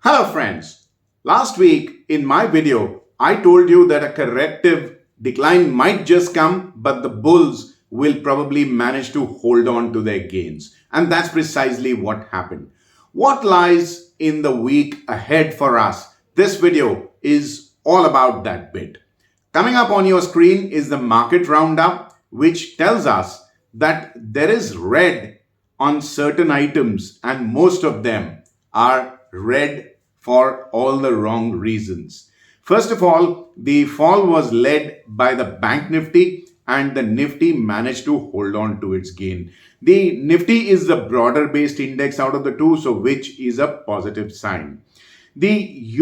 Hello friends, last week in my video I told you that a corrective decline might just come but the bulls will probably manage to hold on to their gains, and that's precisely what happened. What lies in the week ahead for us? This video is all about that bit. Coming up on your screen is the market roundup, which tells us that there is red on certain items and most of them are red for all the wrong reasons. First of all, the fall was led by the bank nifty and the nifty managed to hold on to its gain. The nifty is the broader based index out of the two, so which is a positive sign. The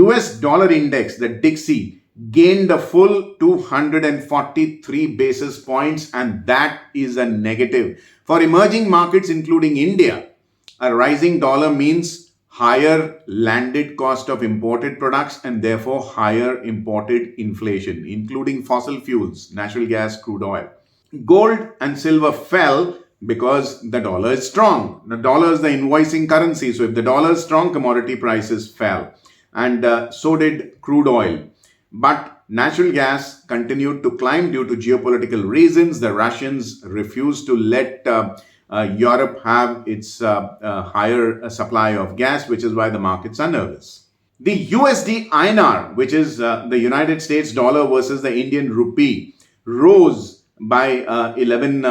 US dollar index, the Dixie, gained a full 243 basis points, and that is a negative. For emerging markets, including India, a rising dollar means higher landed cost of imported products and therefore higher imported inflation, including fossil fuels, natural gas, crude oil. Gold and silver fell because the dollar is strong. The dollar is the invoicing currency. So if the dollar is strong, commodity prices fell. And so did crude oil. But natural gas continued to climb due to geopolitical reasons. The Russians refused to let Europe have its higher supply of gas, which is why the markets are nervous. The USD INR, which is the United States dollar versus the Indian rupee, rose by 11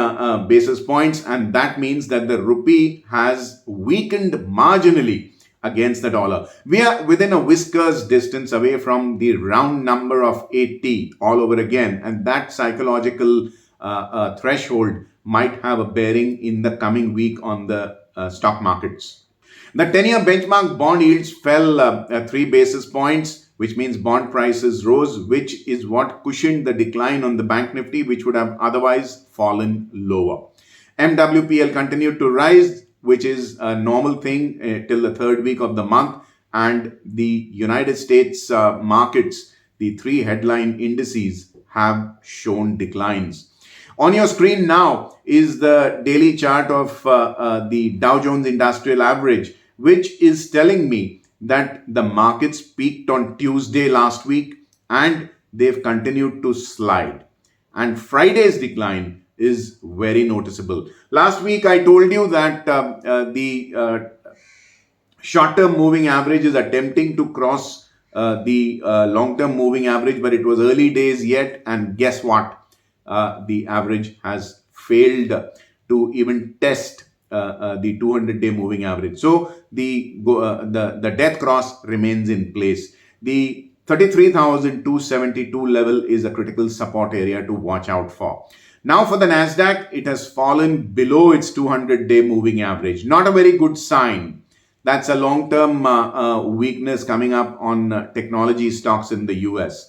basis points, and that means that the rupee has weakened marginally against the dollar. We are within a whiskers distance away from the round number of 80 all over again, and that psychological threshold might have a bearing in the coming week on the stock markets. The 10-year benchmark bond yields fell 3 basis points, which means bond prices rose, which is what cushioned the decline on the bank nifty, which would have otherwise fallen lower. MWPL continued to rise, which is a normal thing till the third week of the month, and the United States markets, the three headline indices, have shown declines. On your screen now is the daily chart of the Dow Jones Industrial Average, which is telling me that the markets peaked on Tuesday last week and they've continued to slide. And Friday's decline is very noticeable. Last week I told you that the short-term moving average is attempting to cross the long-term moving average, but it was early days yet, and guess what? The average has failed to even test the 200-day moving average. So the death cross remains in place. The 33,272 level is a critical support area to watch out for. Now for the Nasdaq, it has fallen below its 200-day moving average. Not a very good sign. That's a long-term weakness coming up on technology stocks in the US.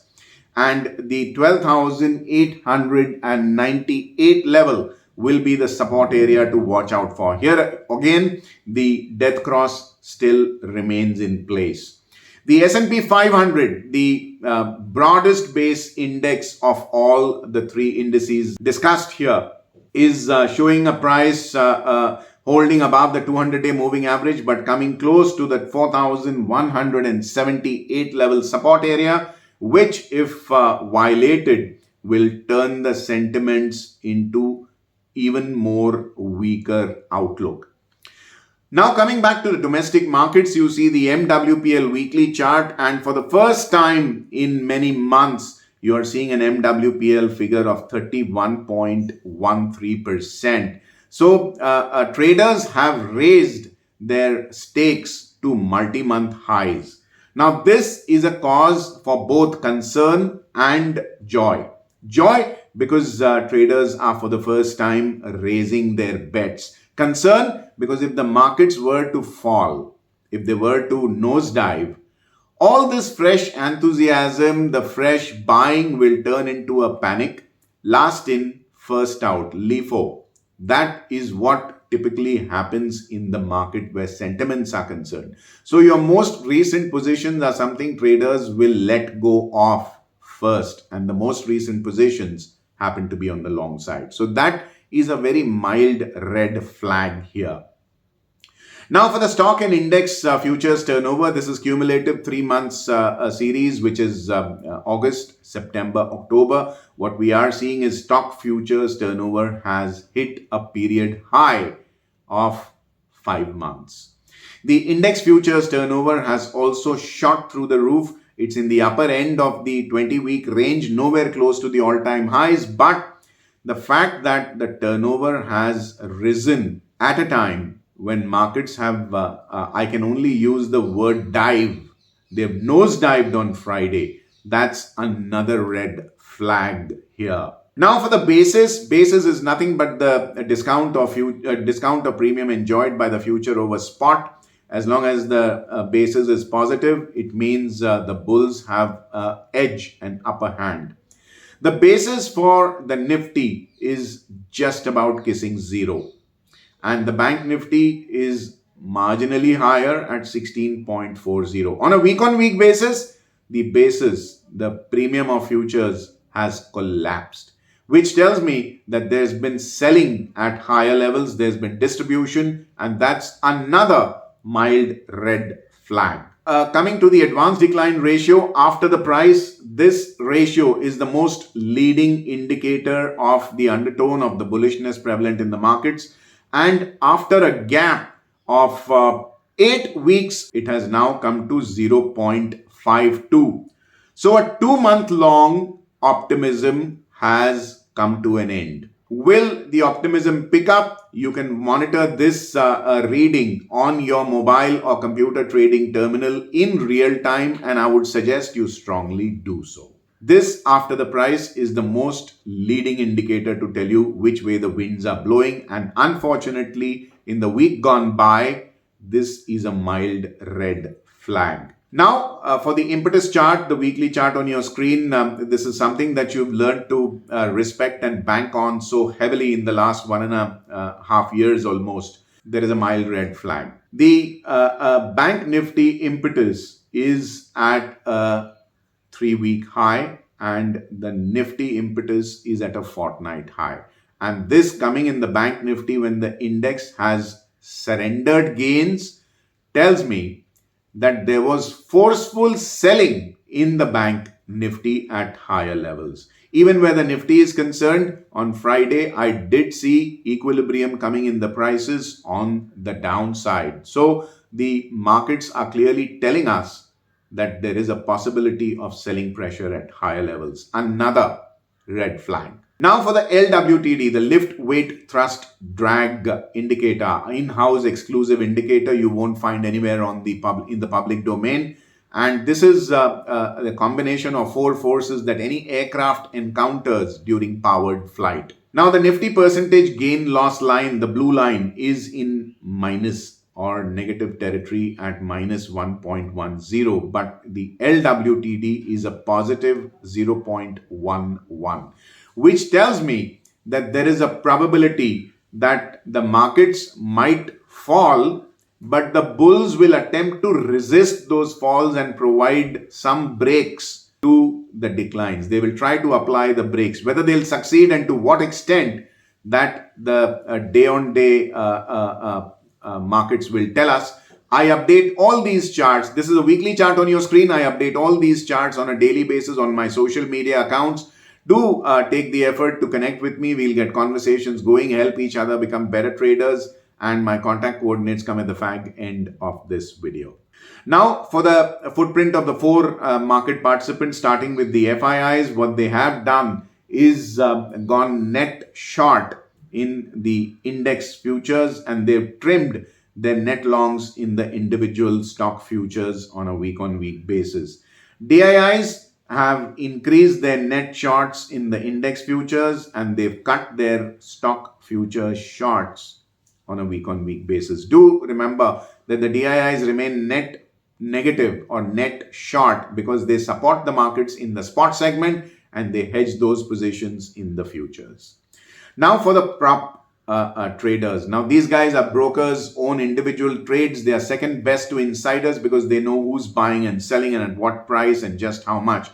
And the 12,898 level will be the support area to watch out for. Here again, the death cross still remains in place. The S&P 500, the broadest base index of all the three indices discussed here, is showing a price holding above the 200-day moving average, but coming close to the 4,178 level support area, which if violated will turn the sentiments into even more weaker outlook. Now coming back to the domestic markets, you see the MWPL weekly chart, and for the first time in many months, you are seeing an MWPL figure of 31.13%. So traders have raised their stakes to multi-month highs. Now, this is a cause for both concern and joy. Joy because traders are for the first time raising their bets. Concern because if the markets were to fall, if they were to nosedive, all this fresh enthusiasm, the fresh buying will turn into a panic. Last in, first out, LIFO. That is what typically happens in the market where sentiments are concerned. So your most recent positions are something traders will let go of first, and the most recent positions happen to be on the long side. So that is a very mild red flag here. Now for the stock and index futures turnover, this is cumulative 3 months series, which is August, September, October. What we are seeing is stock futures turnover has hit a period high of 5 months. The index futures turnover has also shot through the roof. It's in the upper end of the 20-week range, nowhere close to the all-time highs. But the fact that the turnover has risen at a time when markets have, I can only use the word dive. They've nosedived on Friday. That's another red flag here. Now for the basis is nothing but the discount of premium enjoyed by the future over spot. As long as the basis is positive, it means the bulls have edge and upper hand. The basis for the Nifty is just about kissing zero. And the bank Nifty is marginally higher at 16.40. On a week-on-week basis, the premium of futures has collapsed, which tells me that there's been selling at higher levels, there's been distribution, and that's another mild red flag. Coming to the advanced decline ratio after the price, this ratio is the most leading indicator of the undertone of the bullishness prevalent in the markets. And after a gap of 8 weeks, it has now come to 0.52. So a 2-month-long optimism has come to an end. Will the optimism pick up? You can monitor this reading on your mobile or computer trading terminal in real time, and I would suggest you strongly do so. This after the price is the most leading indicator to tell you which way the winds are blowing, and unfortunately in the week gone by, this is a mild red flag. Now, for the impetus chart, the weekly chart on your screen, this is something that you've learned to respect and bank on so heavily in the last 1.5 years almost. There is a mild red flag. The bank Nifty impetus is at a 3-week high, and the Nifty impetus is at a fortnight high. And this coming in the bank Nifty when the index has surrendered gains tells me that there was forceful selling in the bank Nifty at higher levels. Even where the Nifty is concerned, on Friday, I did see equilibrium coming in the prices on the downside. So the markets are clearly telling us that there is a possibility of selling pressure at higher levels. Another red flag. Now for the LWTD, the lift weight thrust drag indicator, in-house exclusive indicator you won't find anywhere in the public domain. And this is the combination of 4 forces that any aircraft encounters during powered flight. Now the Nifty percentage gain loss line, the blue line, is in minus or negative territory at minus 1.10, but the LWTD is a positive 0.11. Which tells me that there is a probability that the markets might fall, but the bulls will attempt to resist those falls and provide some breaks to the declines. They will try to apply the brakes. Whether they'll succeed and to what extent, that the day-on-day markets will tell us. I update all these charts. This is a weekly chart on your screen. I update all these charts on a daily basis on my social media accounts. Do take the effort to connect with me. We'll get conversations going, help each other become better traders, and my contact coordinates come at the fag end of this video. Now, for the footprint of the 4 market participants, starting with the FIIs, what they have done is gone net short in the index futures, and they've trimmed their net longs in the individual stock futures on a week-on-week basis. DIIs have increased their net shorts in the index futures, and they've cut their stock futures shorts on a week-on-week basis. Do remember that the DIIs remain net negative or net short because they support the markets in the spot segment and they hedge those positions in the futures. Now for the prop traders. Now these guys are brokers, own individual trades. They are second best to insiders because they know who's buying and selling and at what price and just how much.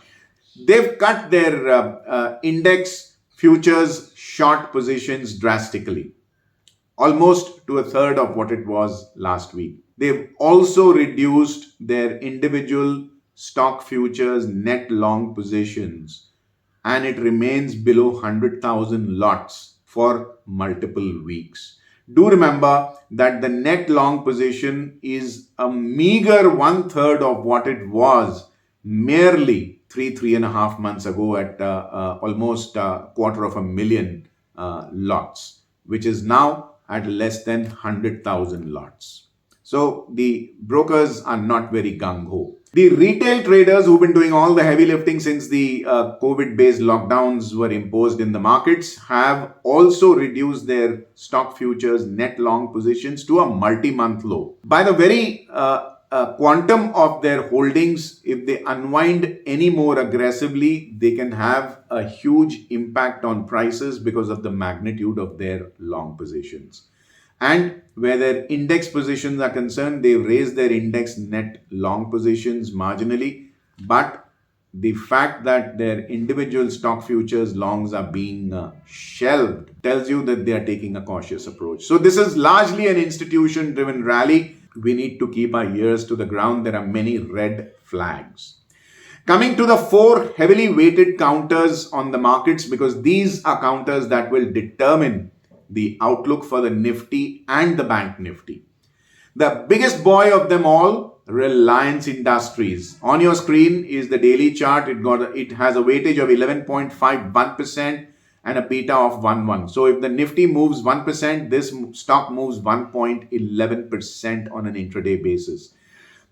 They've cut their index futures short positions drastically. almost to a third of what it was last week. They've also reduced their individual stock futures net long positions, and it remains below 100,000 lots for multiple weeks. Do remember that the net long position is a meager one third of what it was merely 3.5 months ago at almost a quarter of a million lots, which is now at less than 100,000 lots. So the brokers are not very gung-ho. The retail traders who've been doing all the heavy lifting since the COVID-based lockdowns were imposed in the markets have also reduced their stock futures net long positions to a multi-month low. By the very quantum of their holdings, if they unwind any more aggressively, they can have a huge impact on prices because of the magnitude of their long positions. And where their index positions are concerned, they've raised their index net long positions marginally. But the fact that their individual stock futures longs are being shelved tells you that they are taking a cautious approach. So this is largely an institution-driven rally. We need to keep our ears to the ground. There are many red flags. Coming to the four heavily weighted counters on the markets, because these are counters that will determine the outlook for the Nifty and the Bank Nifty. The biggest boy of them all, Reliance Industries. On your screen is the daily chart. It has a weightage of 11.51% and a beta of 1.1. So if the Nifty moves 1%, this stock moves 1.11% on an intraday basis.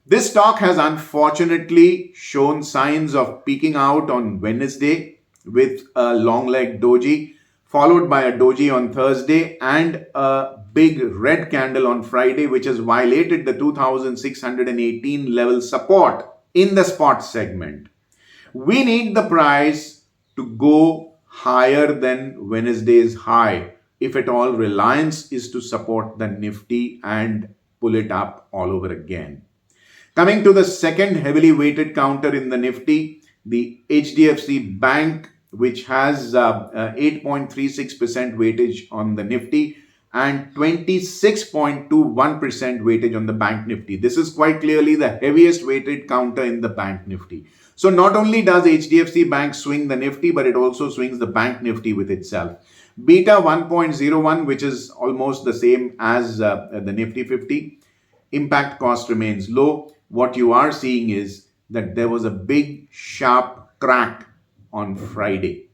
This stock has unfortunately shown signs of peaking out on Wednesday with a long leg doji, followed by a doji on Thursday and a big red candle on Friday, which has violated the 2,618 level support in the spot segment. We need the price to go higher than Wednesday's high if at all Reliance is to support the Nifty and pull it up all over again. Coming to the second heavily weighted counter in the Nifty, the HDFC Bank, which has 8.36% weightage on the Nifty and 26.21% weightage on the Bank Nifty. This is quite clearly the heaviest weighted counter in the Bank Nifty. So not only does HDFC Bank swing the Nifty, but it also swings the Bank Nifty with itself. Beta 1.01, which is almost the same as the Nifty 50. Impact cost remains low. What you are seeing is that there was a big sharp crack on Friday.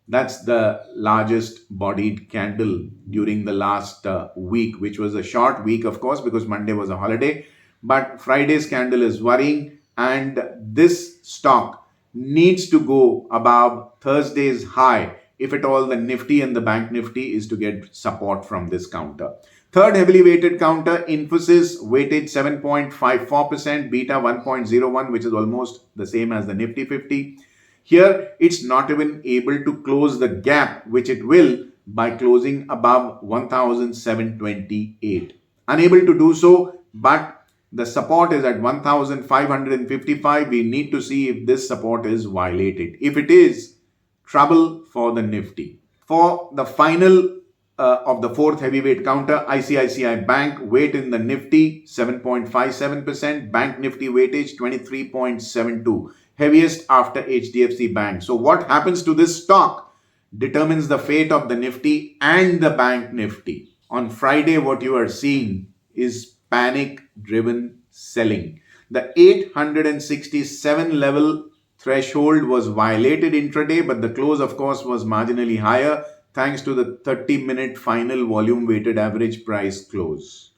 That's the largest bodied candle during the last week, which was a short week, of course, because Monday was a holiday. But Friday's candle is worrying, and this stock needs to go above Thursday's high if at all the Nifty and the Bank Nifty is to get support from this counter. Third heavily weighted counter, Infosys, weighted 7.54%, beta 1.01, which is almost the same as the Nifty 50. Here, it's not even able to close the gap, which it will by closing above 1,728. Unable to do so, but the support is at 1,555. We need to see if this support is violated. If it is, trouble for the Nifty. For the final of the fourth heavyweight counter, ICICI Bank, weight in the Nifty 7.57%, Bank Nifty weightage 23.72, heaviest after HDFC Bank. So what happens to this stock determines the fate of the Nifty and the Bank Nifty. On Friday, what you are seeing is panic-driven selling. The 867 level threshold was violated intraday, but the close, of course, was marginally higher thanks to the 30-minute final volume weighted average price close.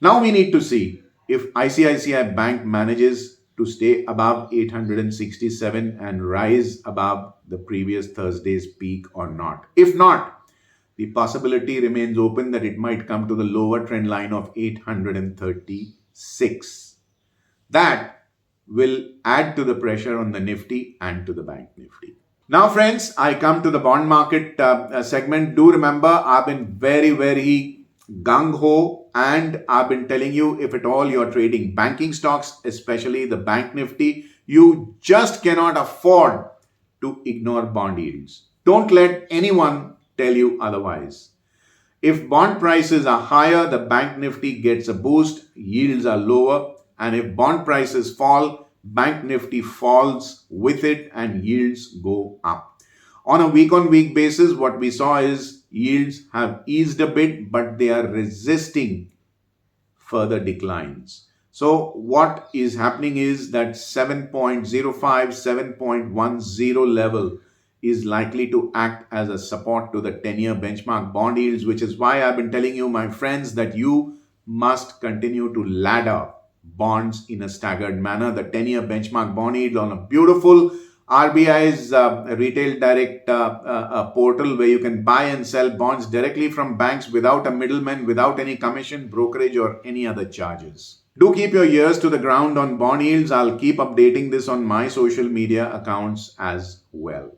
Now we need to see if ICICI Bank manages to stay above 867 and rise above the previous Thursday's peak or not. If not, the possibility remains open that it might come to the lower trend line of 836. That will add to the pressure on the Nifty and to the Bank Nifty. Now, friends, I come to the bond market segment. Do remember, I've been very gung-ho, and I've been telling you, if at all you're trading banking stocks, especially the Bank Nifty, you just cannot afford to ignore bond yields. Don't let anyone tell you otherwise. If bond prices are higher, the bank nifty gets a boost, yields are lower, and if bond prices fall, bank nifty falls with it and yields go up. On a week-on-week basis, what we saw is yields have eased a bit, but they are resisting further declines. So what is happening is that 7.05, 7.10 level is likely to act as a support to the 10-year benchmark bond yields, which is why I've been telling you, my friends, that you must continue to ladder bonds in a staggered manner. The 10-year benchmark bond yield on a beautiful RBI's retail direct portal where you can buy and sell bonds directly from banks without a middleman, without any commission, brokerage or any other charges. Do keep your ears to the ground on bond yields. I'll keep updating this on my social media accounts as well.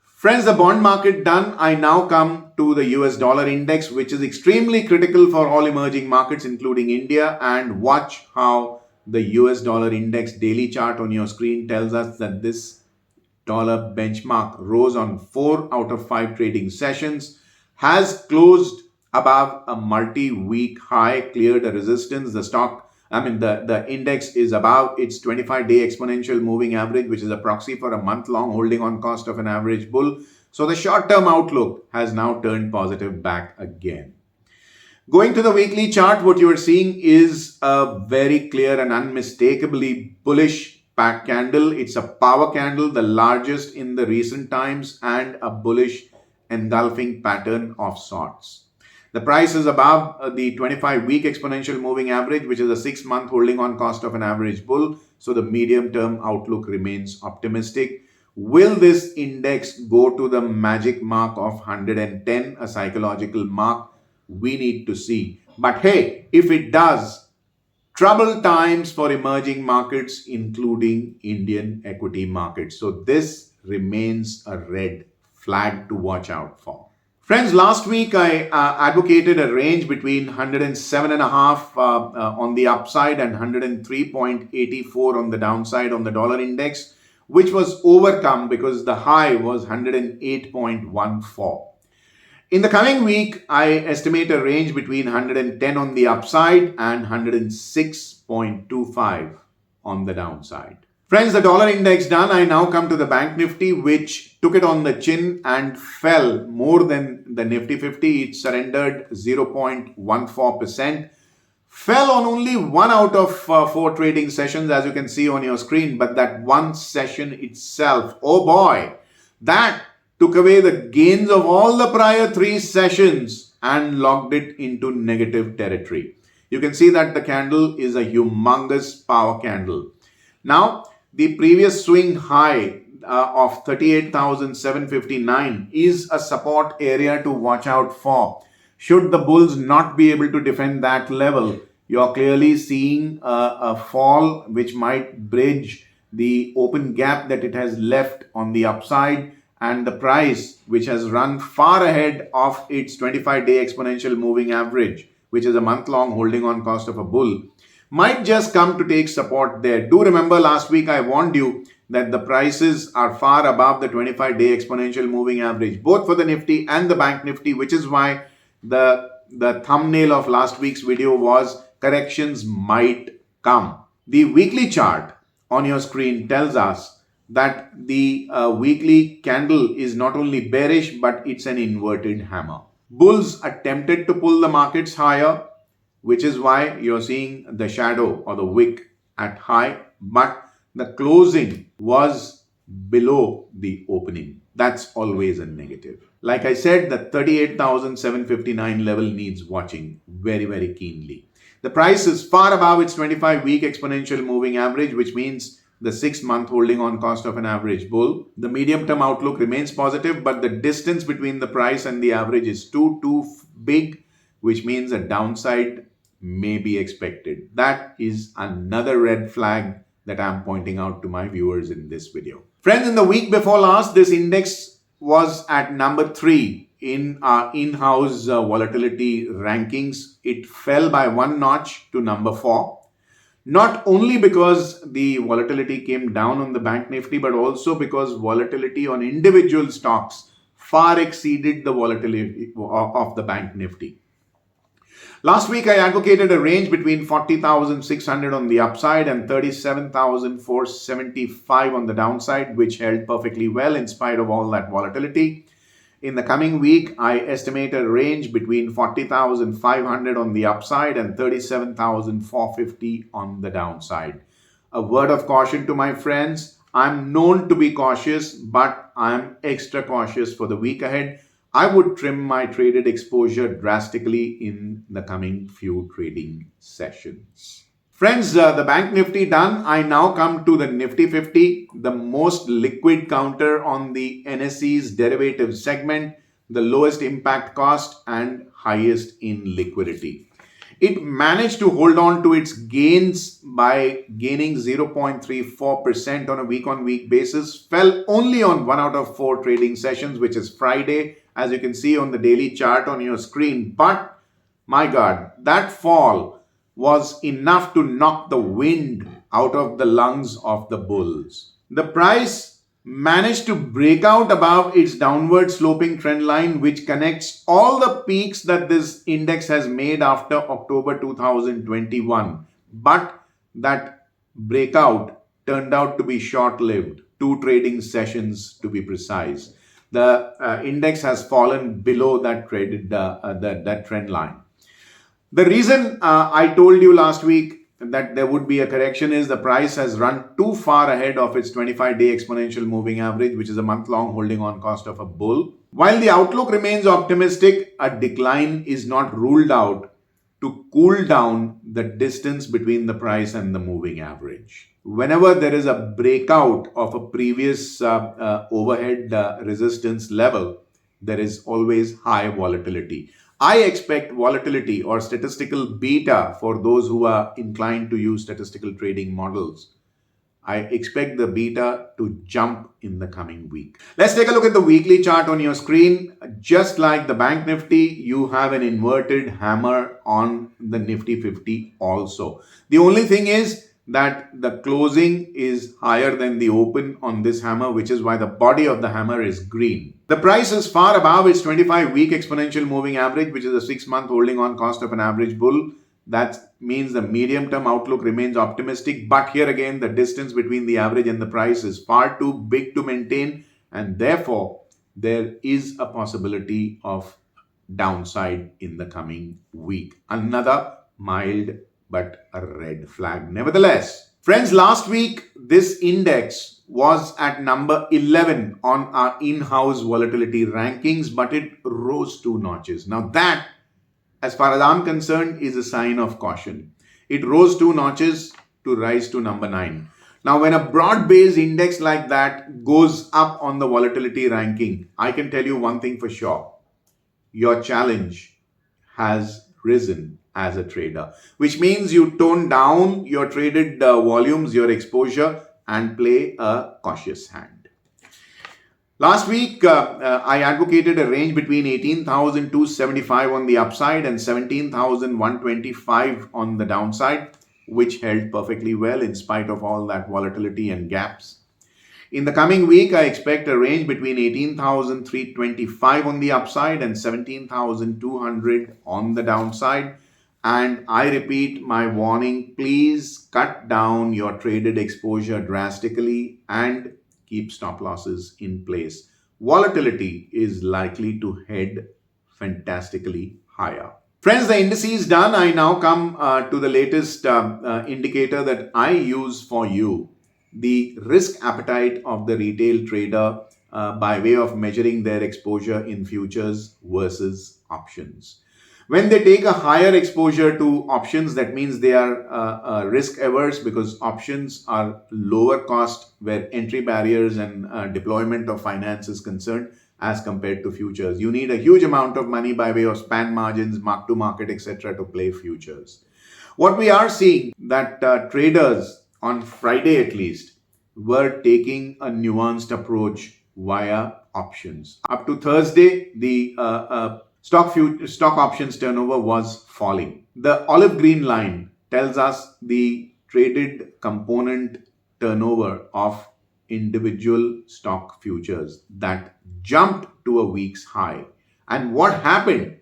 Friends, the bond market done, I now come to the US dollar index, which is extremely critical for all emerging markets, including India. And watch how the US dollar index daily chart on your screen tells us that this dollar benchmark rose on 4 out of 5 trading sessions, has closed above a multi-week high, cleared a resistance. The index is above its 25-day exponential moving average, which is a proxy for a month-long holding on cost of an average bull. So the short-term outlook has now turned positive back again. Going to the weekly chart, what you are seeing is a very clear and unmistakably bullish pack candle. It's a power candle, the largest in the recent times, and a bullish engulfing pattern of sorts. The price is above the 25-week exponential moving average, which is a 6-month holding on cost of an average bull. So the medium-term outlook remains optimistic. Will this index go to the magic mark of 110, a psychological mark? We need to see. But hey, if it does, troubled times for emerging markets, including Indian equity markets. So this remains a red flag to watch out for. Friends, last week I advocated a range between 107.5 on the upside and 103.84 on the downside on the dollar index, which was overcome because the high was 108.14. In the coming week, I estimate a range between 110 on the upside and 106.25 on the downside. Friends, the dollar index done, I now come to the bank nifty, which took it on the chin and fell more than the Nifty 50. It surrendered 0.14%. Fell on only 1 out of 4 trading sessions, as you can see on your screen. But that one session itself, oh boy, that took away the gains of all the prior 3 sessions and locked it into negative territory. You can see that the candle is a humongous power candle. Now, the previous swing high of 38,759 is a support area to watch out for. Should the bulls not be able to defend that level, you're clearly seeing a fall which might bridge the open gap that it has left on the upside, and the price, which has run far ahead of its 25-day exponential moving average, which is a month-long holding on cost of a bull, might just come to take support there. Do remember last week I warned you that the prices are far above the 25-day exponential moving average, both for the Nifty and the Bank Nifty, which is why the thumbnail of last week's video was corrections might come. The weekly chart on your screen tells us that the weekly candle is not only bearish, but it's an inverted hammer. Bulls attempted to pull the markets higher, which is why you're seeing the shadow or the wick at high, but the closing was below the opening. That's always a negative. Like I said, the 38,759 level needs watching very, very keenly. The price is far above its 25-week exponential moving average, which means the 6-month holding on cost of an average bull. The medium-term outlook remains positive, but the distance between the price and the average is too big, which means a downside may be expected. That is another red flag that I'm pointing out to my viewers in this video. Friends, in the week before last, this index was at number 3 in our in-house volatility rankings. It fell by 1 notch to number 4. Not only because the volatility came down on the Bank Nifty, but also because volatility on individual stocks far exceeded the volatility of the Bank Nifty. Last week, I advocated a range between 40,600 on the upside and 37,475 on the downside, which held perfectly well in spite of all that volatility. In the coming week, I estimate a range between 40,500 on the upside and 37,450 on the downside. A word of caution to my friends. I'm known to be cautious, but I'm extra cautious for the week ahead. I would trim my traded exposure drastically in the coming few trading sessions. Friends, the Bank Nifty done. I now come to the Nifty 50, the most liquid counter on the NSE's derivative segment, the lowest impact cost and highest in liquidity. It managed to hold on to its gains by gaining 0.34% on a week-on-week basis, fell only on 1 out of 4 trading sessions, which is Friday, as you can see on the daily chart on your screen. But my God, that fall was enough to knock the wind out of the lungs of the bulls. The price managed to break out above its downward sloping trend line, which connects all the peaks that this index has made after October 2021. But that breakout turned out to be short-lived, 2 trading sessions to be precise. The index has fallen below that trend line. The reason I told you last week that there would be a correction is the price has run too far ahead of its 25-day exponential moving average, which is a month-long holding on cost of a bull. While the outlook remains optimistic, a decline is not ruled out to cool down the distance between the price and the moving average. Whenever there is a breakout of a previous overhead resistance level, there is always high volatility. I expect volatility or statistical beta for those who are inclined to use statistical trading models. I expect the beta to jump in the coming week. Let's take a look at the weekly chart on your screen. Just like the Bank Nifty, you have an inverted hammer on the Nifty 50 also. The only thing is that the closing is higher than the open on this hammer, which is why the body of the hammer is green. The price is far above its 25-week exponential moving average, which is a 6-month holding on cost of an average bull. That means the medium-term outlook remains optimistic. But here again, the distance between the average and the price is far too big to maintain. And therefore, there is a possibility of downside in the coming week. Another mild but a red flag nevertheless. Friends, last week, this index was at number 11 on our in-house volatility rankings, but it rose 2 notches. Now that, as far as I'm concerned, is a sign of caution. It rose 2 notches to rise to number 9. Now, when a broad-based index like that goes up on the volatility ranking, I can tell you one thing for sure. Your challenge has risen as a trader, which means you tone down your traded volumes, your exposure, and play a cautious hand. Last week, I advocated a range between 18,275 on the upside and 17,125 on the downside, which held perfectly well in spite of all that volatility and gaps. In the coming week, I expect a range between 18,325 on the upside and 17,200 on the downside. And I repeat my warning, please cut down your traded exposure drastically and keep stop losses in place. Volatility is likely to head fantastically higher. Friends, the indices done. I now come to the latest indicator that I use for you. The risk appetite of the retail trader by way of measuring their exposure in futures versus options. When they take a higher exposure to options, that means they are risk averse because options are lower cost where entry barriers and deployment of finance is concerned as compared to futures. You need a huge amount of money by way of span margins, mark to market, etc. to play futures. What we are seeing that traders on Friday at least were taking a nuanced approach via options. Up to Thursday, the stock options turnover was falling. The olive green line tells us the traded component turnover of individual stock futures that jumped to a week's high. And what happened?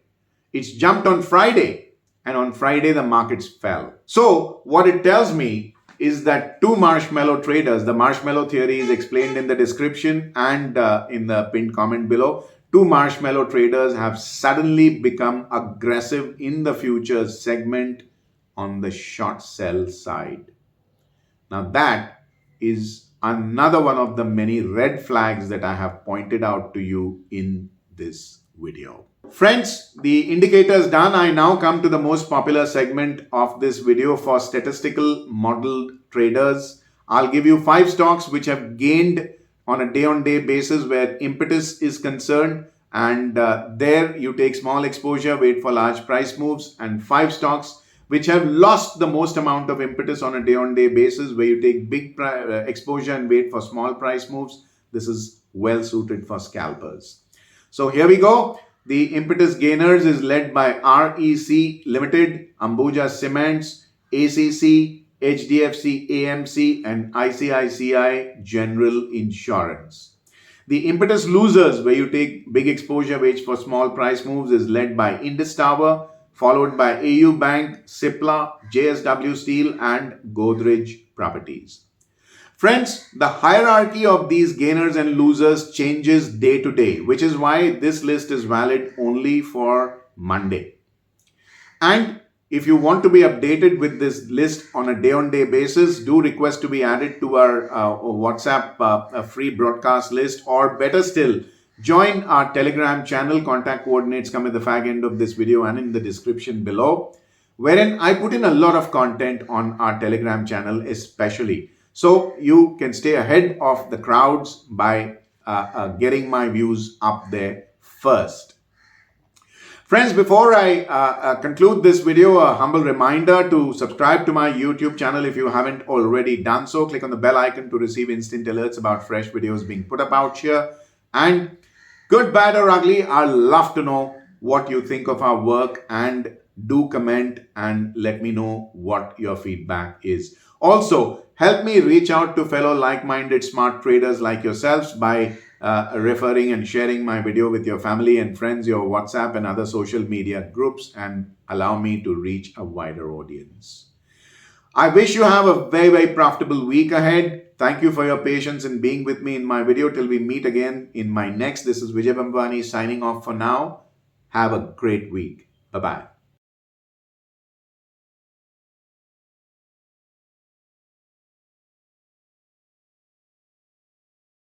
It's jumped on Friday and on Friday the markets fell. So what it tells me is that two marshmallow traders, the marshmallow theory is explained in the description and in the pinned comment below. Two marshmallow traders have suddenly become aggressive in the futures segment on the short sell side. Now that is another one of the many red flags that I have pointed out to you in this video. Friends, the indicators done. I now come to the most popular segment of this video for statistical modeled traders. I'll give you 5 stocks which have gained on a day-on-day basis where impetus is concerned, and there you take small exposure, wait for large price moves, and 5 stocks which have lost the most amount of impetus on a day-on-day basis where you take big exposure and wait for small price moves. This is well suited for scalpers. So here we go. The impetus gainers is led by REC Limited, Ambuja Cements, ACC, HDFC AMC, and ICICI General Insurance. The impetus losers, where you take big exposure, wait for small price moves, is led by Indus Tower, followed by AU Bank, Cipla, JSW Steel, and Godrej Properties. Friends, the hierarchy of these gainers and losers changes day to day, which is why this list is valid only for Monday. And if you want to be updated with this list on a day-on-day basis, do request to be added to our WhatsApp free broadcast list, or better still, join our Telegram channel. Contact coordinates come at the fag end of this video and in the description below, wherein I put in a lot of content on our Telegram channel especially. So you can stay ahead of the crowds by getting my views up there first. Friends, before I conclude this video, a humble reminder to subscribe to my YouTube channel if you haven't already done so. Click on the bell icon to receive instant alerts about fresh videos being put up out here. And good, bad or ugly, I'd love to know what you think of our work, and do comment and let me know what your feedback is. Also, help me reach out to fellow like-minded smart traders like yourselves by referring and sharing my video with your family and friends, your WhatsApp and other social media groups, and allow me to reach a wider audience. I wish you have a very, very profitable week ahead. Thank you for your patience in being with me in my video. Till we meet again in my next. This is Vijay Bhambwani signing off for now. Have a great week. Bye-bye.